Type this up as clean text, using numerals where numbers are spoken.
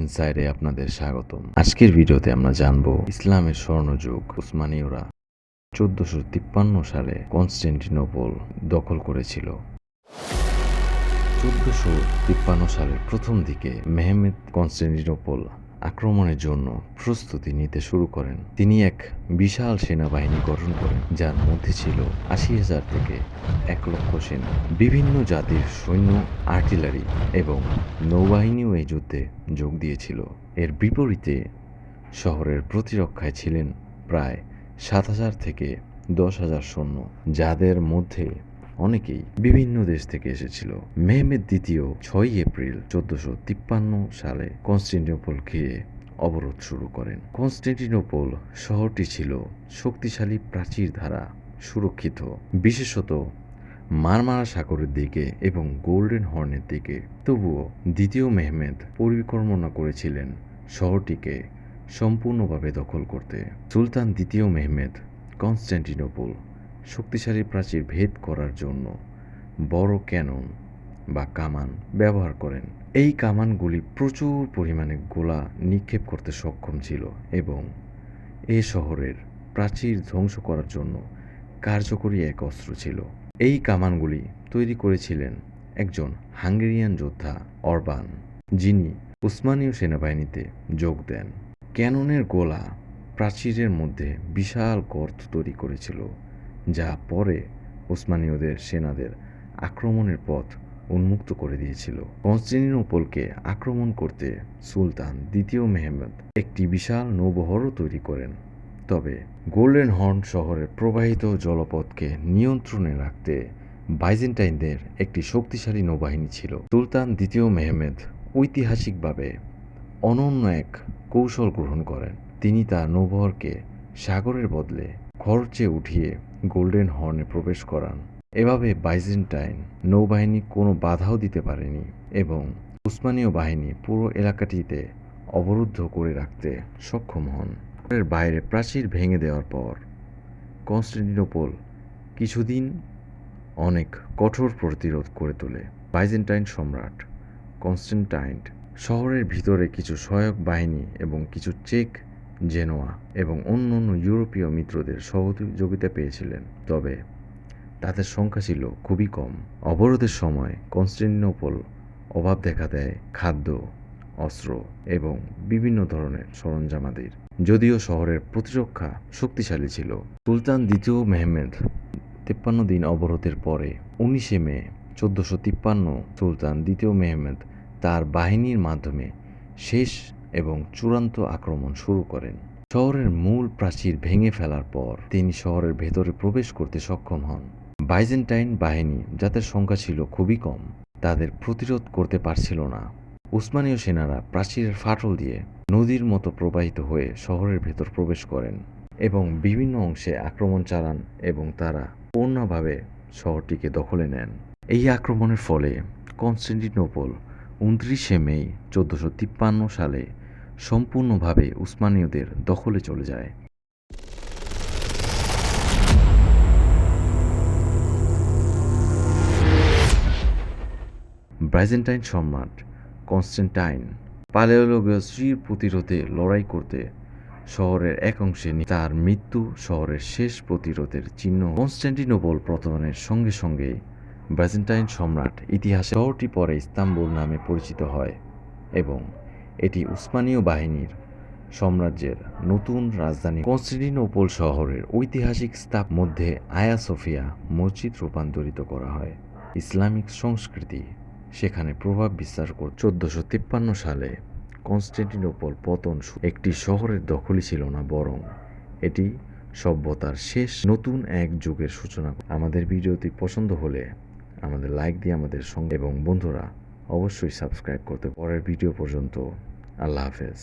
ইনসাইডে আপনাদের স্বাগতম। আজকের ভিডিওতে আমরা জানব ইসলামের স্বর্ণযুগ উসমানীয়রা 1453 সালে কনস্টান্টিনোপল দখল করেছিল। 1453 সালের প্রথম দিকে মেহমেদ কনস্টান্টিনোপল আক্রমণের জন্য প্রস্তুতি নিতে শুরু করেন। তিনি এক বিশাল সেনাবাহিনী গঠন করেন, যার মধ্যে ছিল 80,000 থেকে 1,00,000 সেনা। বিভিন্ন জাতির সৈন্য, আর্টিলারি এবং নৌবাহিনীও এই যুদ্ধে যোগ দিয়েছিল। এর বিপরীতে শহরের প্রতিরক্ষায় ছিলেন প্রায় 7,000 থেকে 10,000 সৈন্য, যাদের মধ্যে অনেকেই বিভিন্ন দেশ থেকে এসেছিল। মেহমেদ দ্বিতীয় 6 এপ্রিল 1453 সালে কনস্টান্টিনোপল ঘিরে অবরোধ শুরু করেন। কনস্টান্টিনোপল শহরটি ছিল শক্তিশালী প্রাচীর দ্বারা সুরক্ষিত, বিশেষত মারমারা সাগরের দিকে এবং গোল্ডেন হর্নের দিকে। তবুও দ্বিতীয় মেহমেদ পরিকল্পনা করেছিলেন শহরটিকে সম্পূর্ণভাবে দখল করতে। সুলতান দ্বিতীয় মেহমেদ কনস্টান্টিনোপল শক্তিশালী প্রাচীর ভেদ করার জন্য বড় ক্যানন বা কামান ব্যবহার করেন। এই কামানগুলি প্রচুর পরিমাণে গোলা নিক্ষেপ করতে সক্ষম ছিল এবং এ শহরের প্রাচীর ধ্বংস করার জন্য কার্যকরী এক অস্ত্র ছিল। এই কামানগুলি তৈরি করেছিলেন একজন হাঙ্গেরিয়ান যোদ্ধা অরবান, যিনি উসমানীয় সেনাবাহিনীতে যোগ দেন। ক্যাননের গোলা প্রাচীরের মধ্যে বিশাল গর্ত তৈরি করেছিল, যা পরে উসমানীয়দের সেনাদের আক্রমণের পথ উন্মুক্ত করে দিয়েছিল। কনস্টান্টিনোপলকে আক্রমণ করতে সুলতান দ্বিতীয় মেহমেদ একটি বিশাল নৌবহরও তৈরি করেন। তবে গোল্ডেন হর্ন শহরের প্রবাহিত জলপথকে নিয়ন্ত্রণে রাখতে বাইজেন্টাইনদের একটি শক্তিশালী নৌবাহিনী ছিল। সুলতান দ্বিতীয় মেহমেদ ঐতিহাসিকভাবে অনন্য এক কৌশল গ্রহণ করেন। তিনি তার নৌবহরকে সাগরের বদলে খরচে উঠিয়ে গোল্ডেন হর্নে প্রবেশ করান। এভাবে বাইজেন্টাইন নৌবাহিনী কোনো বাধাও দিতে পারেনি এবং উসমানীয় বাহিনী পুরো এলাকাটিতে অবরুদ্ধ করে রাখতে সক্ষম হন। এর বাইরে প্রাচীর ভেঙে দেওয়ার পর কনস্টান্টিনোপল কিছুদিন অনেক কঠোর প্রতিরোধ করে তোলে। বাইজেন্টাইন সম্রাট কনস্টান্টাইন শহরের ভিতরে কিছু সহায়ক বাহিনী এবং কিছু চেক, জেনোয়া এবং অন্যান্য ইউরোপীয় মিত্রদের সহযোগিতা পেয়েছিলেন, তবে তাদের সংখ্যা ছিল খুবই কম। অবরোধের সময় কনস্টান্টিনোপল অভাব দেখা দেয় খাদ্য, অস্ত্র এবং বিভিন্ন ধরনের সরঞ্জামাদির। যদিও শহরের প্রতিরক্ষা শক্তিশালী ছিল। সুলতান দ্বিতীয় মেহমেদ 53 দিন অবরোধের পরে 19 মে 1453 সুলতান দ্বিতীয় মেহমেদ তার বাহিনীর মাধ্যমে শেষ এবং চূড়ান্ত আক্রমণ শুরু করেন। শহরের মূল প্রাচীর ভেঙে ফেলার পর তিনি শহরের ভেতরে প্রবেশ করতে সক্ষম হন। বাইজেন্টাইন বাহিনী, যাদের সংখ্যা ছিল খুবই কম, তাদের প্রতিরোধ করতে পারছিল না। উসমানীয় সেনারা প্রাচীরের ফাটল দিয়ে নদীর মতো প্রবাহিত হয়ে শহরের ভেতর প্রবেশ করেন এবং বিভিন্ন অংশে আক্রমণ চালান এবং তারা পূর্ণভাবে শহরটিকে দখলে নেন। এই আক্রমণের ফলে কনস্টান্টিনোপল 29 মে 1453 সালে সম্পূর্ণভাবে উসমানীয়দের দখলে চলে যায়। বাইজেন্টাইন সম্রাট কনস্টান্টাইন পালেওলগাসির প্রতিরোধে লড়াই করতে শহরের এক অংশে তার মৃত্যু শহরের শেষ প্রতিরোধের চিহ্ন। কনস্টান্টিনোপল পতনের সঙ্গে সঙ্গে বাইজেন্টাইন সম্রাট ইতিহাসে শহরটি পরে ইস্তাম্বুল নামে পরিচিত হয় এবং এটি উসমানীয় বাহিনীর সাম্রাজ্যের নতুন রাজধানী। কনস্টান্টিনোপল শহরের ঐতিহাসিক স্থাপ মধ্যে আয়া সোফিয়া মসজিদ রূপান্তরিত করা হয়। ইসলামিক সংস্কৃতি সেখানে প্রভাব বিস্তার করে। 1453 সালে কনস্টান্টিনোপল পতন একটি শহরের দখলই ছিল না, বরং এটি সভ্যতার শেষ নতুন এক যুগের সূচনা। আমাদের ভিডিওটি পছন্দ হলে আমাদের লাইক দিয়ে আমাদের সঙ্গে এবং বন্ধুরা অবশ্যই সাবস্ক্রাইব করতে। পরের ভিডিও পর্যন্ত আল্লাহ হাফেজ।